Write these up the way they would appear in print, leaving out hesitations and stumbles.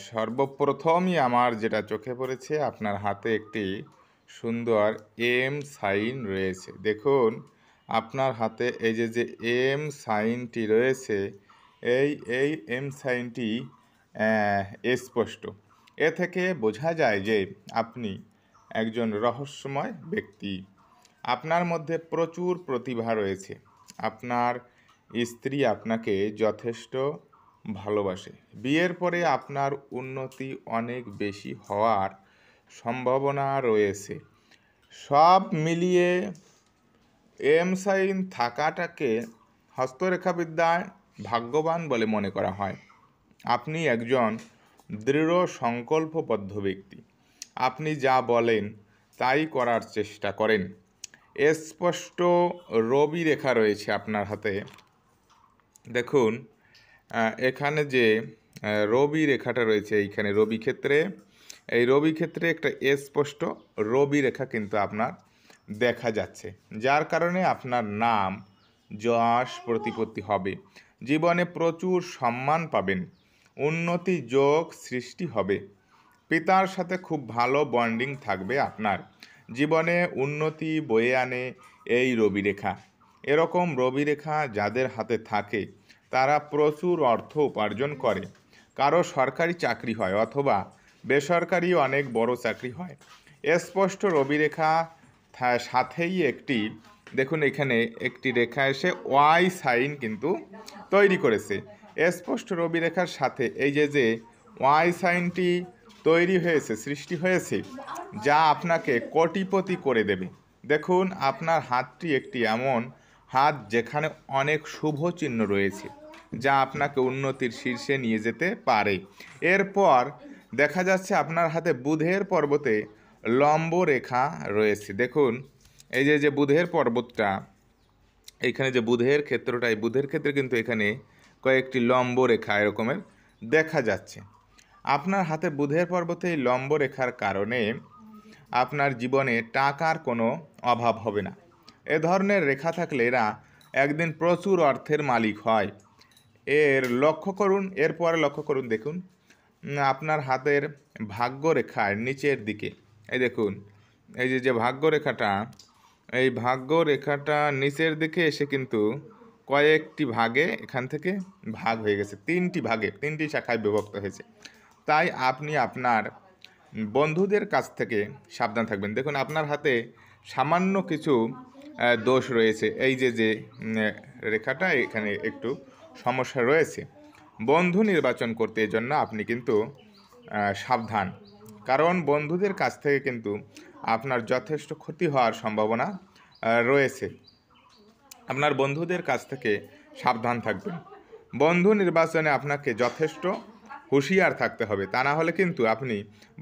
সর্বপ্রথমই আমার যেটা চোখে পড়েছে আপনার হাতে একটি সুন্দর এম সাইন রয়েছে। দেখুন আপনার হাতে এই যে এম সাইনটি রয়েছে, এই এই এম সাইনটি স্পষ্ট। এ থেকে বোঝা যায় যে আপনি একজন রহস্যময় ব্যক্তি। আপনার মধ্যে প্রচুর প্রতিভা রয়েছে। আপনার স্ত্রী আপনাকে যথেষ্ট ভালোবাসে। বিয়ের পরে আপনার উন্নতি অনেক বেশি হওয়ার সম্ভাবনা রয়েছে। সব মিলিয়ে এম সাইন থাকাটাকে হস্তরেখাবিদ্যায় ভাগ্যবান বলে মনে করা হয়। আপনি একজন দৃঢ় সংকল্পবদ্ধ ব্যক্তি। আপনি যা বলেন তাই করার চেষ্টা করেন। স্পষ্ট রবি রেখা রয়েছে আপনার হাতে। দেখুন এখানে যে রবি রেখাটা রয়েছে, এইখানে রবি ক্ষেত্রে, এই রবি ক্ষেত্রে একটা স্পষ্ট রবি রেখা কিন্তু আপনার দেখা যাচ্ছে, যার কারণে আপনার নাম যশ প্রতিপত্তি হবে। জীবনে প্রচুর সম্মান পাবেন। উন্নতি যোগ সৃষ্টি হবে। পিতার সাথে খুব ভালো বন্ডিং থাকবে আপনার। জীবনে উন্নতি বয়ে আনে এই রবি রেখা। এরকম রবি রেখা যাদের হাতে থাকে তারা প্রচুর অর্থ উপার্জন করে। কারো সরকারি চাকরি হয় অথবা বেসরকারি অনেক বড় চাকরি হয়। স্পষ্ট রবি রেখা সাথেই একটি, দেখুন এখানে একটি রেখা এসে ওয়াই সাইন কিন্তু তৈরি করেছে। স্পষ্ট রবি রেখার সাথে এই যে ওয়াই সাইনটি তৈরি হয়েছে, সৃষ্টি হয়েছে, যা আপনাকে কোটিপতি করে দেবে। দেখুন আপনার হাতটি একটি এমন হাত যেখানে অনেক শুভ চিহ্ন রয়েছে, যা আপনাকে উন্নতির শীর্ষে নিয়ে যেতে পারে। এরপর দেখা যাচ্ছে আপনার হাতে বুধের পর্বতে লম্ব রেখা রয়েছে। দেখুন এই যে বুধের পর্বতটা, এইখানে যে বুধের ক্ষেত্রটা, এই বুধের ক্ষেত্রে কিন্তু এখানে কয়েকটি লম্ব রেখা এরকমের দেখা যাচ্ছে। আপনার হাতে বুধের পর্বতে এই লম্ব রেখার কারণে আপনার জীবনে টাকার কোনো অভাব হবে না। এ ধরনের রেখা থাকলে এরা একদিন প্রচুর অর্থের মালিক হয়। এরপরে লক্ষ্য করুন, দেখুন আপনার হাতের ভাগ্য রেখার নিচের দিকে, এই দেখুন এই যে ভাগ্য রেখাটা, এই ভাগ্য রেখাটা নিচের দিকে এসে কিন্তু কয়েকটি ভাগে এখান থেকে ভাগ হয়ে গেছে, তিনটি ভাগে, তিনটি শাখায় বিভক্ত হয়েছে। তাই আপনি আপনার বন্ধুদের কাছ থেকে সাবধান থাকবেন। দেখুন আপনার হাতে সামান্য কিছু দোষ রয়েছে। এই যে রেখাটা এখানে একটু সমস্যা রয়েছে। বন্ধু নির্বাচন করতে জন্য আপনি কিন্তু সাবধান, কারণ বন্ধুদের কাছ থেকে কিন্তু আপনার যথেষ্ট ক্ষতি হওয়ার সম্ভাবনা রয়েছে। আপনার বন্ধুদের কাছ থেকে সাবধান থাকবেন। বন্ধু নির্বাচনে আপনাকে যথেষ্ট হুঁশিয়ার থাকতে হবে, তা না হলে কিন্তু আপনি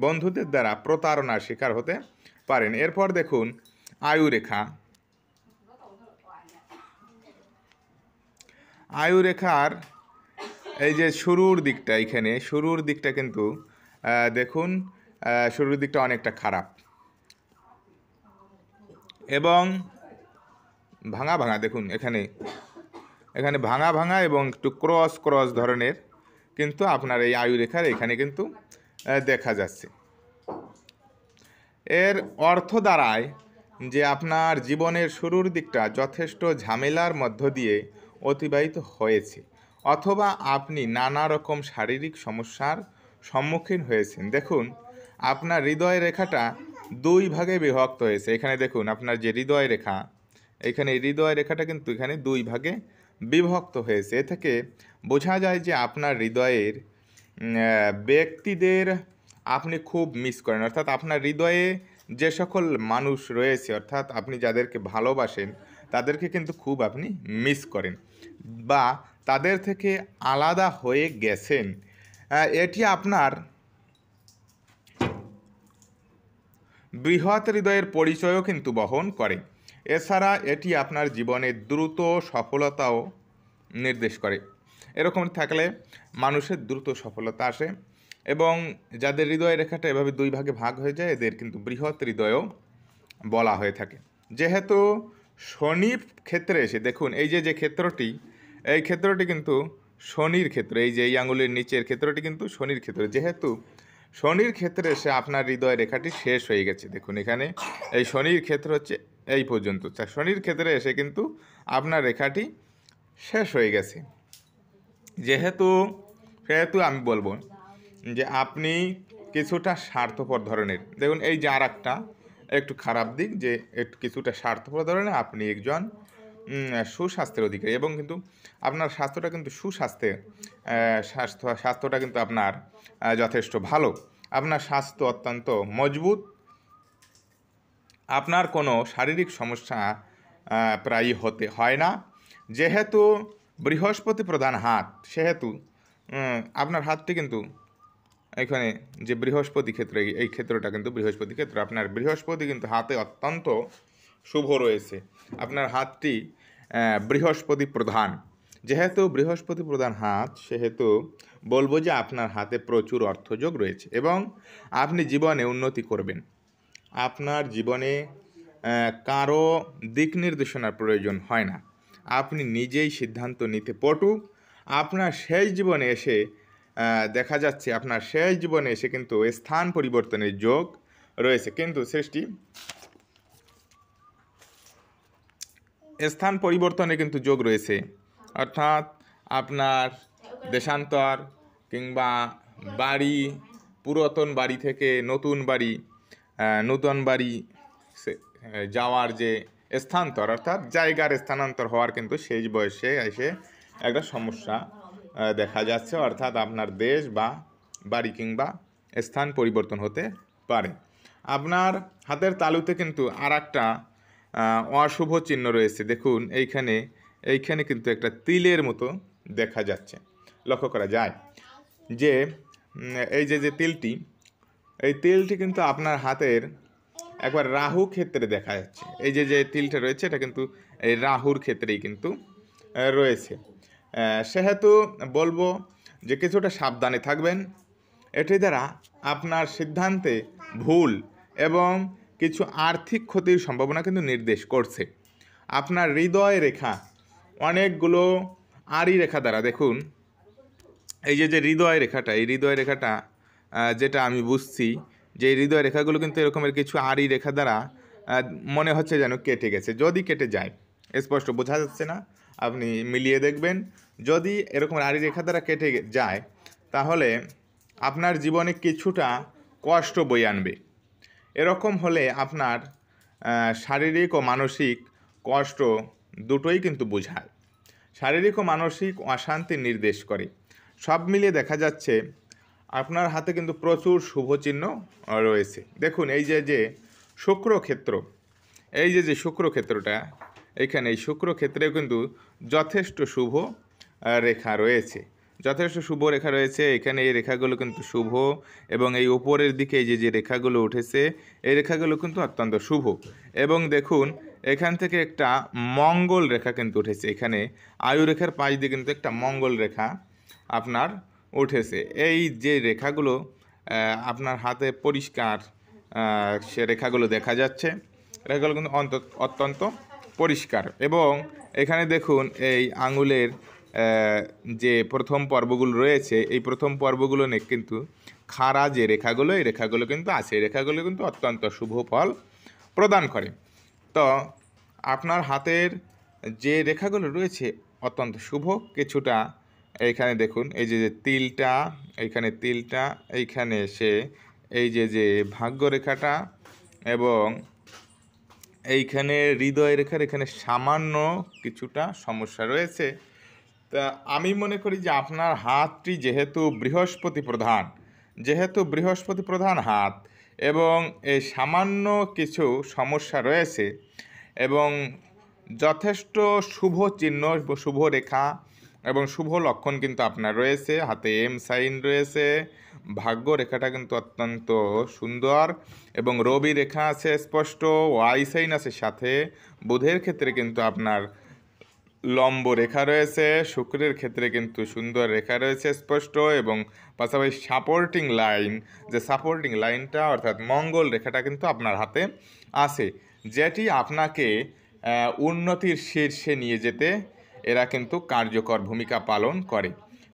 বন্ধুদের দ্বারা প্রতারণার শিকার হতে পারেন। এরপর দেখুন আয়ু রেখা। আয়ু রেখার এই যে শুরুর দিকটা, এইখানে শুরুর দিকটা কিন্তু দেখুন শুরুর দিকটা অনেকটা খারাপ এবং ভাঙা ভাঙা। দেখুন এখানে ভাঙা ভাঙা এবং একটু ক্রস ক্রস ধরনের কিন্তু আপনার এই আয়ু রেখার এখানে কিন্তু দেখা যাচ্ছে। এর অর্থ দাঁড়ায় যে আপনার জীবনের শুরুর দিকটা যথেষ্ট ঝামেলার মধ্য দিয়ে অতিবাহিত হয়েছে, অথবা আপনি নানা রকম শারীরিক সমস্যার সম্মুখীন হয়েছেন। দেখুন আপনার হৃদয় রেখাটা দুই ভাগে বিভক্ত হয়েছে। এখানে দেখুন আপনার যে হৃদয় রেখা, এখানে হৃদয় রেখাটা কিন্তু এখানে দুই ভাগে বিভক্ত হয়েছে। এ থেকে বোঝা যায় যে আপনার হৃদয়ের ব্যক্তিদের আপনি খুব মিস করেন, অর্থাৎ আপনার হৃদয়ে যে সকল মানুষ রয়েছে, অর্থাৎ আপনি যাদেরকে ভালোবাসেন তাদেরকে কিন্তু খুব আপনি মিস করেন বা তাদের থেকে আলাদা হয়ে গেছেন। এটি আপনার বৃহৎ হৃদয়ের পরিচয়ও কিন্তু বহন করে। এছাড়া এটি আপনার জীবনের দ্রুত সফলতাও নির্দেশ করে। এরকম থাকলে মানুষের দ্রুত সফলতা আসে এবং যাদের হৃদয় রেখাটা এভাবে দুই ভাগে ভাগ হয়ে যায় এদের কিন্তু বৃহৎ হৃদয়ও বলা হয়ে থাকে। যেহেতু শনি ক্ষেত্রে এসে, দেখুন এই যে ক্ষেত্রটি, এই ক্ষেত্রটি কিন্তু শনির ক্ষেত্র, এই যে এই আঙুলের নিচের ক্ষেত্রটি কিন্তু শনির ক্ষেত্র, যেহেতু শনির ক্ষেত্রে এসে আপনার হৃদয় রেখাটি শেষ হয়ে গেছে। দেখুন এখানে এই শনির ক্ষেত্র হচ্ছে এই পর্যন্ত, শনির ক্ষেত্রে এসে কিন্তু আপনার রেখাটি শেষ হয়ে গেছে। যেহেতু সেহেতু আমি বলবো যে আপনি কিছুটা স্বার্থপর ধরনের, দেখুন এই যে আর একটা একটু খারাপ দিক, যে একটু কিছুটা স্বার্থপর ধরনের, আপনি একজন সুস্বাস্থ্যের অধিকারী, এবং কিন্তু আপনার স্বাস্থ্যটা কিন্তু স্বাস্থ্যটা কিন্তু আপনার যথেষ্ট ভালো। আপনার স্বাস্থ্য অত্যন্ত মজবুত, আপনার কোনো শারীরিক সমস্যা প্রায়ই হতে হয় না। যেহেতু বৃহস্পতি প্রধান হাত, সেহেতু আপনার হাতটি কিন্তু এখানে যে বৃহস্পতি ক্ষেত্র, এই ক্ষেত্রটা কিন্তু বৃহস্পতি ক্ষেত্র, আপনার বৃহস্পতি কিন্তু হাতে অত্যন্ত শুভ রয়েছে। আপনার হাতটি বৃহস্পতি প্রধান, যেহেতু বৃহস্পতি প্রধান হাত, সেহেতু বলবো যে আপনার হাতে প্রচুর অর্থযোগ রয়েছে এবং আপনি জীবনে উন্নতি করবেন। আপনার জীবনে কারো দিক নির্দেশনার প্রয়োজন হয় না, আপনি নিজেই সিদ্ধান্ত নিতে পটু। আপনার শেষ জীবনে এসে দেখা যাচ্ছে, আপনার শেষ জীবনে এসে কিন্তু স্থান পরিবর্তনের যোগ রয়েছে, কিন্তু স্থান পরিবর্তনে কিন্তু যোগ রয়েছে, অর্থাৎ আপনার দেশান্তর কিংবা বাড়ি, পুরাতন বাড়ি থেকে নতুন বাড়ি যাওয়ার যে স্থানান্তর, অর্থাৎ জায়গার স্থানান্তর হওয়ার কিন্তু শেষ বয়সে এসে একটা সমস্যা দেখা যাচ্ছে, অর্থাৎ আপনার দেশ বা বাড়ি কিংবা স্থান পরিবর্তন হতে পারে। আপনার হাতের তালুতে কিন্তু আর একটা অশুভ চিহ্ন রয়েছে, দেখুন এইখানে কিন্তু একটা তিলের মতো দেখা যাচ্ছে, লক্ষ্য করা যায় যে এই যে তিলটি, এই তিলটি কিন্তু আপনার হাতের একবার রাহু ক্ষেত্রে দেখা যাচ্ছে। এই যে তিলটা রয়েছে, এটা কিন্তু এই রাহুর ক্ষেত্রেই কিন্তু রয়েছে। সেহেতু বলবো যে কিছুটা সাবধানে থাকবেন। এটি দ্বারা আপনার সিদ্ধান্তে ভুল এবং কিছু আর্থিক ক্ষতির সম্ভাবনা কিন্তু নির্দেশ করছে। আপনার হৃদয় রেখা অনেকগুলো আড়ি রেখা দ্বারা, দেখুন এই যে হৃদয় রেখাটা, এই হৃদয় রেখাটা যেটা আমি বুঝছি যে এই হৃদয় রেখাগুলো কিন্তু এরকমের কিছু আড়ি রেখা দ্বারা মনে হচ্ছে যেন কেটে গেছে। যদি কেটে যায়, স্পষ্ট বোঝা যাচ্ছে না, আপনি মিলিয়ে দেখবেন। যদি এরকম আড়ি রেখা দ্বারা কেটে যায়, তাহলে আপনার জীবনে কিছুটা কষ্ট বয়ে আনবে। এরকম হলে আপনার শারীরিক ও মানসিক কষ্ট দুটোই কিন্তু বোঝায়, শারীরিক ও মানসিক অশান্তি নির্দেশ করে। সব মিলিয়ে দেখা যাচ্ছে আপনার হাতে কিন্তু প্রচুর শুভ চিহ্ন রয়েছে। দেখুন এই যে শুক্রক্ষেত্র, এই যে শুক্রক্ষেত্রটা, এইখানে এই শুক্রক্ষেত্রেও কিন্তু যথেষ্ট শুভ রেখা রয়েছে, যথেষ্ট শুভ রেখা রয়েছে। এখানে এই রেখাগুলো কিন্তু শুভ, এবং এই উপরের দিকে এই যে রেখাগুলো উঠেছে, এই রেখাগুলো কিন্তু অত্যন্ত শুভ। এবং দেখুন এখান থেকে একটা মঙ্গল রেখা কিন্তু উঠেছে, এখানে আয়ু রেখার পাশ দিয়ে কিন্তু একটা মঙ্গল রেখা আপনার উঠেছে। এই যে রেখাগুলো আপনার হাতে পরিষ্কার সে রেখাগুলো দেখা যাচ্ছে, রেখাগুলো কিন্তু অত্যন্ত পরিষ্কার। এবং এখানে দেখুন এই আঙুলের যে প্রথম পর্বগুলো রয়েছে, এই প্রথম পর্বগুলো কিন্তু খাড়া যে রেখাগুলো, এই রেখাগুলো কিন্তু আছে, এই রেখাগুলো কিন্তু অত্যন্ত শুভ ফল প্রদান করে। তো আপনার হাতের যে রেখাগুলো রয়েছে অত্যন্ত শুভ। কিছুটা এইখানে দেখুন এই যে তিলটা, এইখানে তিলটা, এইখানে এসে এই যে ভাগ্য রেখাটা, এবং এইখানে হৃদয় রেখার এখানে সামান্য কিছুটা সমস্যা রয়েছে। তা আমি মনে করি যে আপনার হাতটি যেহেতু বৃহস্পতি প্রধান হাত, এবং এই সামান্য কিছু সমস্যা রয়েছে, এবং যথেষ্ট শুভ চিহ্ন, শুভ রেখা এবং শুভ লক্ষণ কিন্তু আপনার রয়েছে। হাতে এম সাইন রয়েছে, ভাগ্য রেখাটা কিন্তু অত্যন্ত সুন্দর, এবং রবি রেখা আছে স্পষ্ট, ওয়াই সাইন আছে সাথে, বুধের ক্ষেত্রে কিন্তু আপনার লম্ব রেখা রয়েছে, শুক্রের ক্ষেত্রে কিন্তু সুন্দর রেখা রয়েছে স্পষ্ট, এবং পাশাপাশি সাপোর্টিং লাইনটা অর্থাৎ মঙ্গল রেখাটা কিন্তু আপনার হাতে আছে, যেটি আপনাকে উন্নতির শীর্ষে নিয়ে যেতে এরা কিন্তু কার্যকর ভূমিকা পালন করে।